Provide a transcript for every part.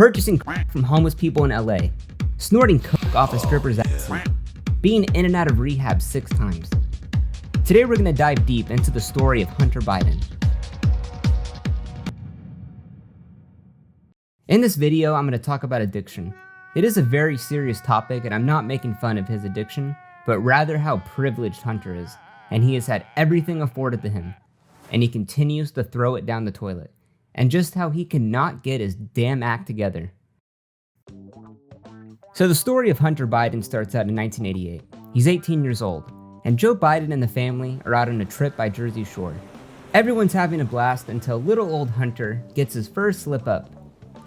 purchasing crack from homeless people in LA, snorting coke off a stripper's ass, being in and out of rehab 6 times. Today we're going to dive deep into the story of Hunter Biden. In this video, I'm going to talk about addiction. It is a very serious topic, and I'm not making fun of his addiction, but rather how privileged Hunter is, and he has had everything afforded to him, and he continues to throw it down the toilet, and just how he cannot get his damn act together. So the story of Hunter Biden starts out in 1988. He's 18 years old, and Joe Biden and the family are out on a trip by Jersey Shore. Everyone's having a blast until little old Hunter gets his first slip up.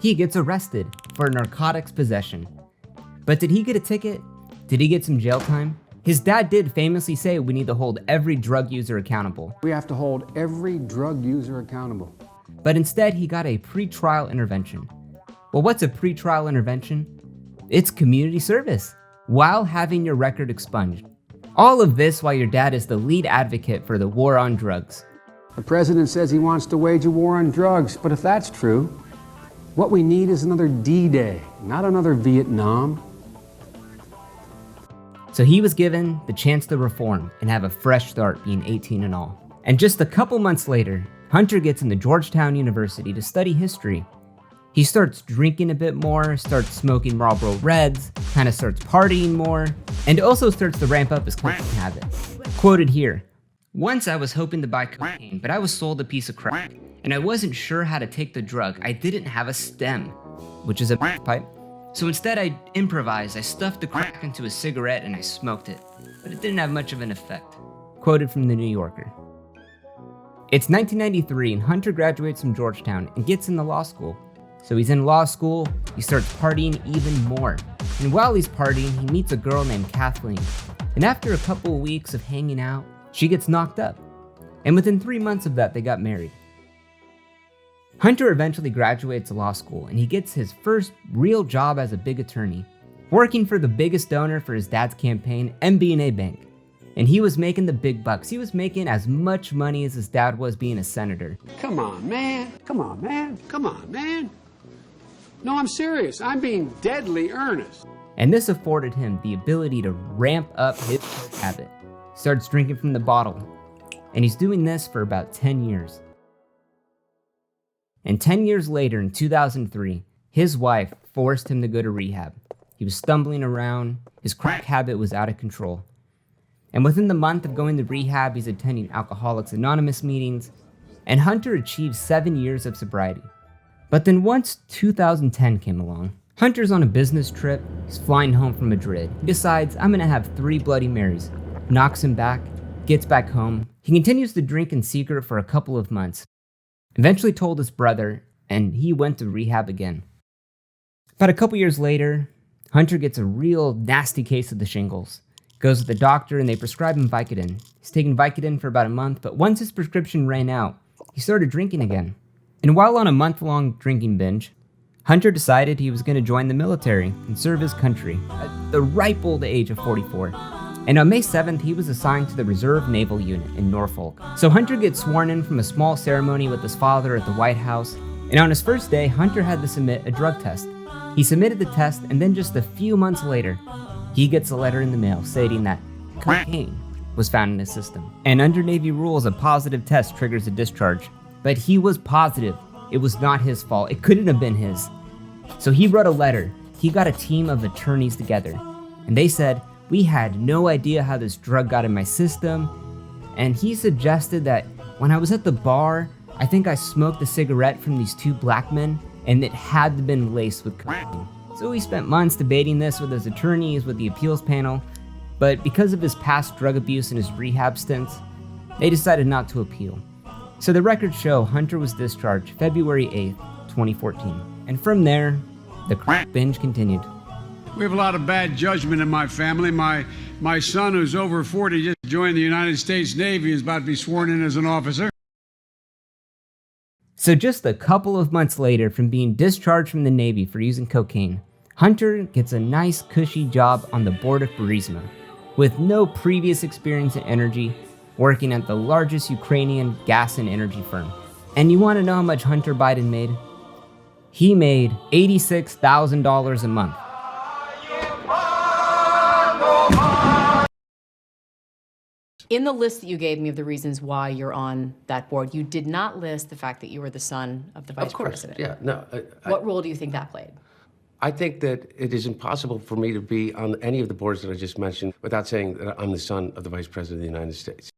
He gets arrested for narcotics possession. But did he get a ticket? Did he get some jail time? His dad did famously say we need to hold every drug user accountable. We have to hold every drug user accountable. But instead, he got a pretrial intervention. Well, what's a pretrial intervention? It's community service, while having your record expunged. All of this while your dad is the lead advocate for the war on drugs. The president says he wants to wage a war on drugs, but if that's true, what we need is another D-Day, not another Vietnam. So he was given the chance to reform and have a fresh start being 18 and all. And just a couple months later, Hunter gets into Georgetown University to study history. He starts drinking a bit more, starts smoking Marlboro Reds, kind of starts partying more, and also starts to ramp up his cocaine habit. Quoted here, "Once I was hoping to buy cocaine, but I was sold a piece of crack, and I wasn't sure how to take the drug. I didn't have a stem," which is a pipe. "So instead I improvised. I stuffed the crack into a cigarette and I smoked it, but it didn't have much of an effect." Quoted from the New Yorker. It's 1993 and Hunter graduates from Georgetown and gets into law school. So he's in law school, he starts partying even more. And while he's partying, he meets a girl named Kathleen. And after a couple of weeks of hanging out, she gets knocked up. And within 3 months of that, they got married. Hunter eventually graduates law school and he gets his first real job as a big attorney, working for the biggest donor for his dad's campaign, MB&A Bank. And he was making the big bucks. He was making as much money as his dad was being a senator. Come on, man. Come on, man. Come on, man. No, I'm serious. I'm being deadly earnest. And this afforded him the ability to ramp up his habit. Starts drinking from the bottle. And he's doing this for about 10 years. And 10 years later, in 2003, his wife forced him to go to rehab. He was stumbling around, his crack habit was out of control. And within the month of going to rehab, he's attending Alcoholics Anonymous meetings, and Hunter achieved 7 years of sobriety. But then once 2010 came along, Hunter's on a business trip, he's flying home from Madrid. He decides, I'm gonna have 3 Bloody Marys. Knocks him back, gets back home. He continues to drink in secret for a couple of months. Eventually told his brother, and he went to rehab again. About a couple years later, Hunter gets a real nasty case of the shingles. Goes to the doctor and they prescribe him Vicodin. He's taken Vicodin for about a month, but once his prescription ran out, he started drinking again. And while on a month-long drinking binge, Hunter decided he was going to join the military and serve his country at the ripe old age of 44. And on May 7th, he was assigned to the Reserve Naval Unit in Norfolk. So Hunter gets sworn in from a small ceremony with his father at the White House. And on his first day, Hunter had to submit a drug test. He submitted the test, and then just a few months later, he gets a letter in the mail stating that cocaine was found in his system. And under Navy rules, a positive test triggers a discharge. But he was positive. It was not his fault. It couldn't have been his. So he wrote a letter. He got a team of attorneys together. And they said, we had no idea how this drug got in my system. And he suggested that when I was at the bar, I think I smoked a cigarette from these 2 black men, and it had to have been laced with cocaine. So he spent months debating this with his attorneys, with the appeals panel, but because of his past drug abuse and his rehab stints, they decided not to appeal. So the records show Hunter was discharged February 8th, 2014. And from there, the crack binge continued. We have a lot of bad judgment in my family. My son, who's over 40, just joined the United States Navy, is about to be sworn in as an officer. So just a couple of months later from being discharged from the Navy for using cocaine, Hunter gets a nice cushy job on the board of Burisma. With no previous experience in energy, working at the largest Ukrainian gas and energy firm. And you want to know how much Hunter Biden made? He made $86,000 a month. In the list that you gave me of the reasons why you're on that board, you did not list the fact that you were the son of the vice president. Yeah, no. What role do you think that played? I think that it is impossible for me to be on any of the boards that I just mentioned without saying that I'm the son of the Vice President of the United States.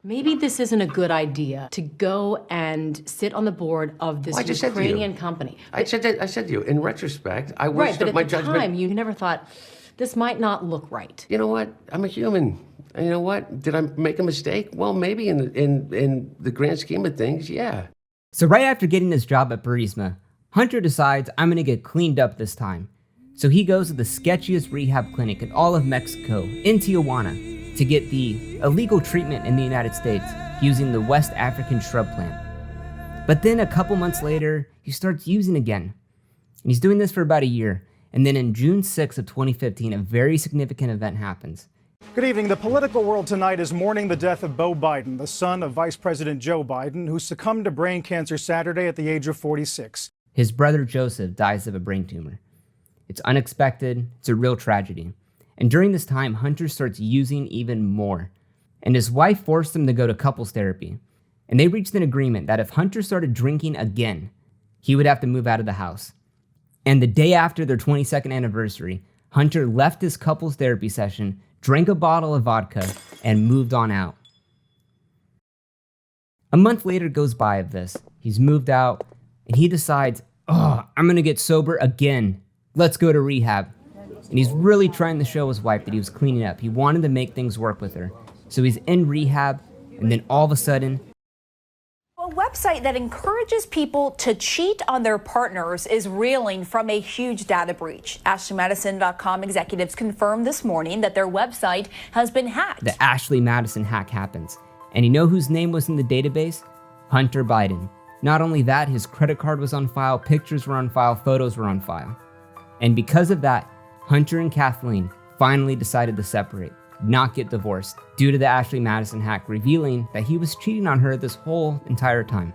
Maybe this isn't a good idea to go and sit on the board of this Ukrainian company. I said to you, in retrospect, I wish Right, but that my at the judgment... time, you never thought, this might not look right. You know what? I'm a human. And you know what? Did I make a mistake? Well, maybe in the grand scheme of things, yeah. So right after getting this job at Burisma, Hunter decides, I'm gonna get cleaned up this time. So he goes to the sketchiest rehab clinic in all of Mexico, in Tijuana, to get the illegal treatment in the United States using the West African shrub plant. But then a couple months later, he starts using again. And he's doing this for about a year. And then in June 6th of 2015, a very significant event happens. Good evening. The political world tonight is mourning the death of Beau Biden, the son of Vice President Joe Biden, who succumbed to brain cancer Saturday at the age of 46. His brother Joseph dies of a brain tumor. It's unexpected, it's a real tragedy. And during this time, Hunter starts using even more. And his wife forced him to go to couples therapy. And they reached an agreement that if Hunter started drinking again, he would have to move out of the house. And the day after their 22nd anniversary, Hunter left his couples therapy session, drank a bottle of vodka, and moved on out. A month later goes by of this. He's moved out, and he decides, I'm gonna get sober again. Let's go to rehab. And he's really trying to show his wife that he was cleaning up. He wanted to make things work with her. So he's in rehab, and then all of a sudden, a website that encourages people to cheat on their partners is reeling from a huge data breach. AshleyMadison.com executives confirmed this morning that their website has been hacked. the Ashley Madison hack happens. And you know whose name was in the database? Hunter Biden. Not only that, his credit card was on file, pictures were on file, photos were on file. And because of that, Hunter and Kathleen finally decided to separate, not get divorced, due to the Ashley Madison hack revealing that he was cheating on her this whole entire time.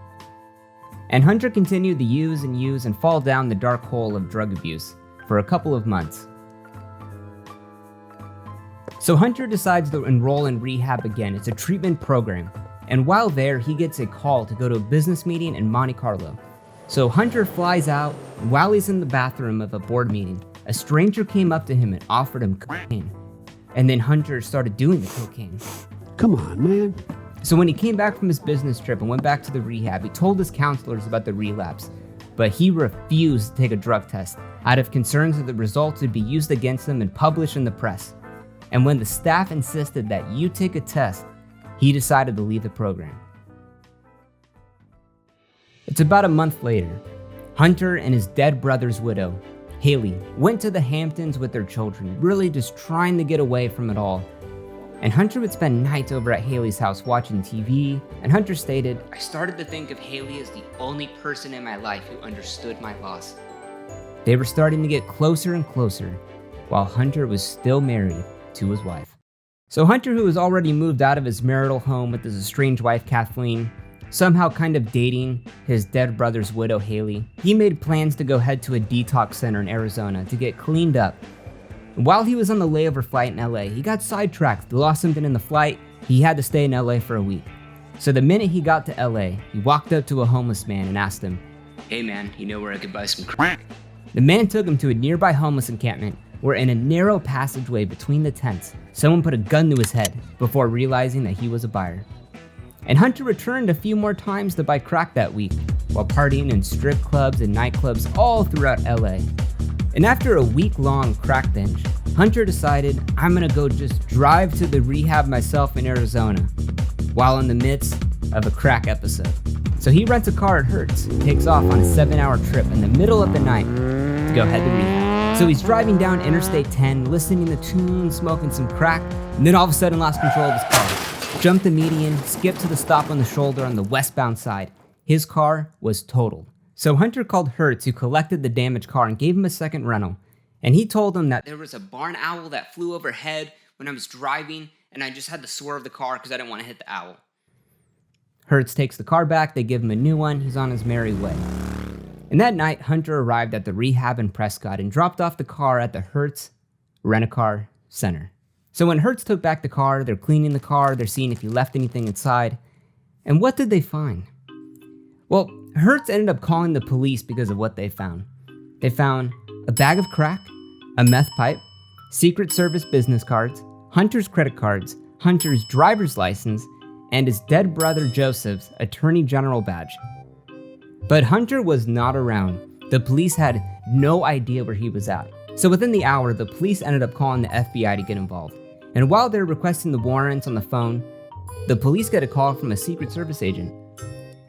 And Hunter continued to use and fall down the dark hole of drug abuse for a couple of months. So Hunter decides to enroll in rehab again. It's a treatment program. And while there, he gets a call to go to a business meeting in Monte Carlo. So Hunter flies out, and while he's in the bathroom of a board meeting, a stranger came up to him and offered him cocaine. And then Hunter started doing the cocaine. Come on, man. So when he came back from his business trip and went back to the rehab, he told his counselors about the relapse, but he refused to take a drug test out of concerns that the results would be used against him and published in the press. And when the staff insisted that you take a test, he decided to leave the program. It's about a month later. Hunter and his dead brother's widow, Haley, went to the Hamptons with their children, really just trying to get away from it all. And Hunter would spend nights over at Haley's house watching TV, and Hunter stated, I started to think of Haley as the only person in my life who understood my loss. They were starting to get closer and closer, while Hunter was still married to his wife. So Hunter, who was already moved out of his marital home with his estranged wife Kathleen, somehow kind of dating his dead brother's widow Haley, he made plans to go head to a detox center in Arizona to get cleaned up. And while he was on the layover flight in LA, he got sidetracked, lost something in the flight, he had to stay in LA for a week. So the minute he got to LA, he walked up to a homeless man and asked him, hey man, you know where I could buy some crack? The man took him to a nearby homeless encampment where in a narrow passageway between the tents, someone put a gun to his head before realizing that he was a buyer. And Hunter returned a few more times to buy crack that week, while partying in strip clubs and nightclubs all throughout LA. And after a week-long crack binge, Hunter decided, I'm gonna go just drive to the rehab myself in Arizona, while in the midst of a crack episode. So he rents a car at Hertz, takes off on a 7-hour trip in the middle of the night to go head to rehab. So he's driving down Interstate 10, listening to tunes, smoking some crack, and then all of a sudden lost control of his car. Jumped the median, skipped to the stop on the shoulder on the westbound side. His car was totaled. So Hunter called Hertz, who collected the damaged car and gave him a second rental. And he told him that there was a barn owl that flew overhead when I was driving, and I just had to swerve the car because I didn't want to hit the owl. Hertz takes the car back, they give him a new one, he's on his merry way. And that night, Hunter arrived at the rehab in Prescott and dropped off the car at the Hertz Rent-A-Car Center. So when Hertz took back the car, they're cleaning the car, they're seeing if he left anything inside. And what did they find? Well, Hertz ended up calling the police because of what they found. They found a bag of crack, a meth pipe, Secret Service business cards, Hunter's credit cards, Hunter's driver's license, and his dead brother Joseph's Attorney General badge. But Hunter was not around. The police had no idea where he was at. So within the hour, the police ended up calling the FBI to get involved. And while they're requesting the warrants on the phone, the police get a call from a Secret Service agent.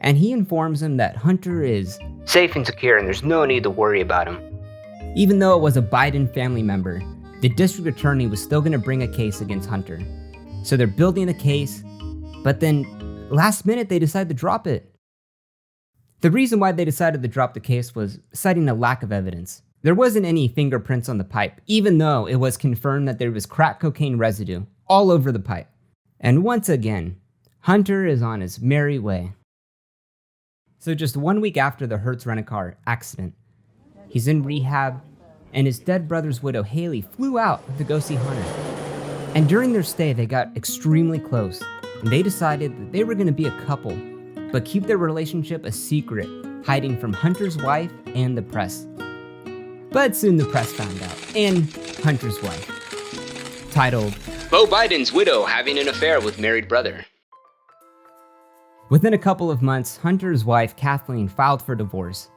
And he informs them that Hunter is safe and secure and there's no need to worry about him. Even though it was a Biden family member, the district attorney was still going to bring a case against Hunter. So they're building the case, but then last minute they decide to drop it. The reason why they decided to drop the case was citing a lack of evidence. There wasn't any fingerprints on the pipe, even though it was confirmed that there was crack cocaine residue all over the pipe. And once again, Hunter is on his merry way. So just 1 week after the Hertz Rent-A-Car accident, he's in rehab, and his dead brother's widow, Haley, flew out to go see Hunter. And during their stay, they got extremely close, and they decided that they were going to be a couple, but keep their relationship a secret, hiding from Hunter's wife and the press. But soon the press found out, and Hunter's wife. Titled, Beau Biden's Widow Having an Affair with Married Brother. Within a couple of months, Hunter's wife, Kathleen, filed for divorce.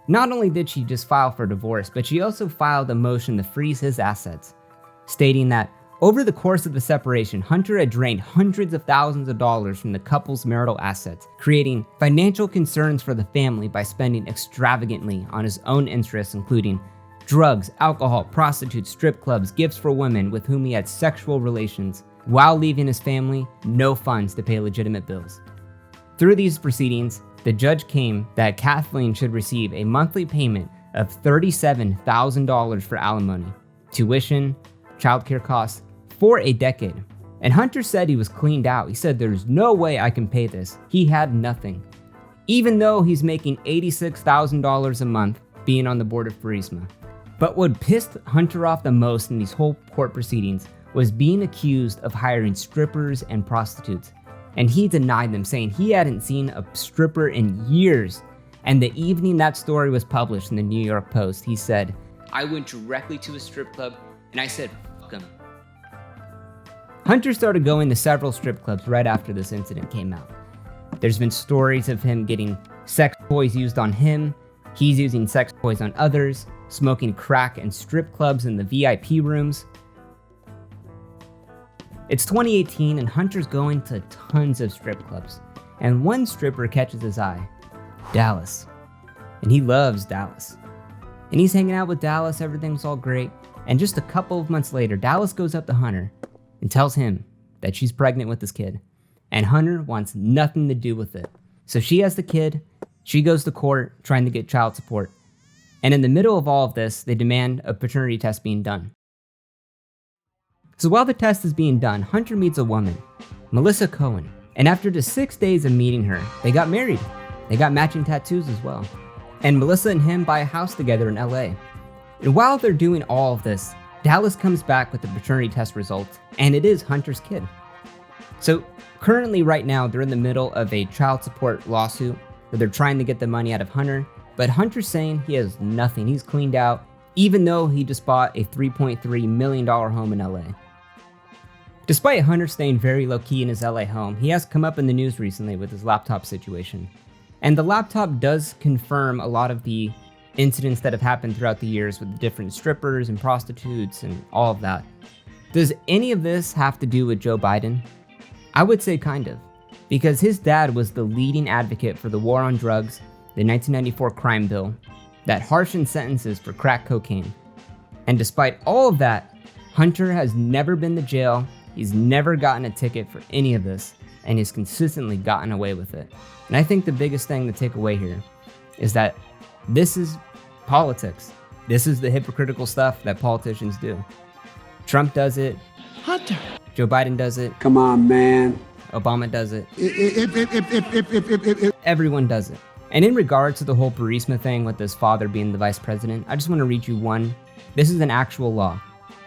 Not only did she just file for divorce, but she also filed a motion to freeze his assets, stating that over the course of the separation, Hunter had drained hundreds of thousands of dollars from the couple's marital assets, creating financial concerns for the family by spending extravagantly on his own interests, including drugs, alcohol, prostitutes, strip clubs, gifts for women with whom he had sexual relations, while leaving his family no funds to pay legitimate bills. Through these proceedings, the judge came that Kathleen should receive a monthly payment of $37,000 for alimony, tuition, childcare costs for a decade. And Hunter said he was cleaned out. He said, "There's no way I can pay this." He had nothing. Even though he's making $86,000 a month being on the board of Burisma. But what pissed Hunter off the most in these whole court proceedings was being accused of hiring strippers and prostitutes. And he denied them, saying he hadn't seen a stripper in years. And the evening that story was published in the New York Post, he said, "I went directly to a strip club and I said, fuck him." Hunter started going to several strip clubs right after this incident came out. There's been stories of him getting sex toys used on him, he's using sex toys on others, smoking crack in strip clubs in the VIP rooms. It's 2018 and Hunter's going to tons of strip clubs. And one stripper catches his eye, Dallas. And he loves Dallas. And he's hanging out with Dallas, everything's all great. And just a couple of months later, Dallas goes up to Hunter and tells him that she's pregnant with this kid. And Hunter wants nothing to do with it. So she has the kid, she goes to court trying to get child support. And in the middle of all of this, they demand a paternity test being done. So while the test is being done, Hunter meets a woman, Melissa Cohen. And after just 6 days of meeting her, they got married. They got matching tattoos as well. And Melissa and him buy a house together in LA. And while they're doing all of this, Dallas comes back with the paternity test results, and it is Hunter's kid. So currently right now, they're in the middle of a child support lawsuit where they're trying to get the money out of Hunter, but Hunter's saying he has nothing. He's cleaned out, even though he just bought a $3.3 million home in LA. Despite Hunter staying very low-key in his LA home, he has come up in the news recently with his laptop situation. And the laptop does confirm a lot of the incidents that have happened throughout the years with the different strippers and prostitutes and all of that. Does any of this have to do with Joe Biden? I would say kind of, because his dad was the leading advocate for the war on drugs, the 1994 crime bill, that harshened sentences for crack cocaine. And despite all of that, Hunter has never been to jail. He's never gotten a ticket for any of this, and he's consistently gotten away with it. And I think the biggest thing to take away here is that this is politics. This is the hypocritical stuff that politicians do. Trump does it. Hunter. Joe Biden does it. Come on, man. Obama does it. Everyone does it. And in regards to the whole Burisma thing with his father being the vice president, I just want to read you one. This is an actual law.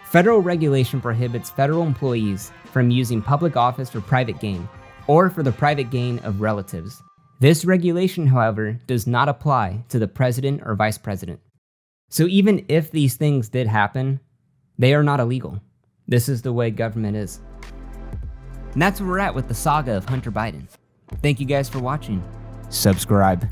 Federal regulation prohibits federal employees from using public office for private gain, or for the private gain of relatives. This regulation, however, does not apply to the president or vice president. So even if these things did happen, they are not illegal. This is the way government is. And that's where we're at with the saga of Hunter Biden. Thank you guys for watching. Subscribe.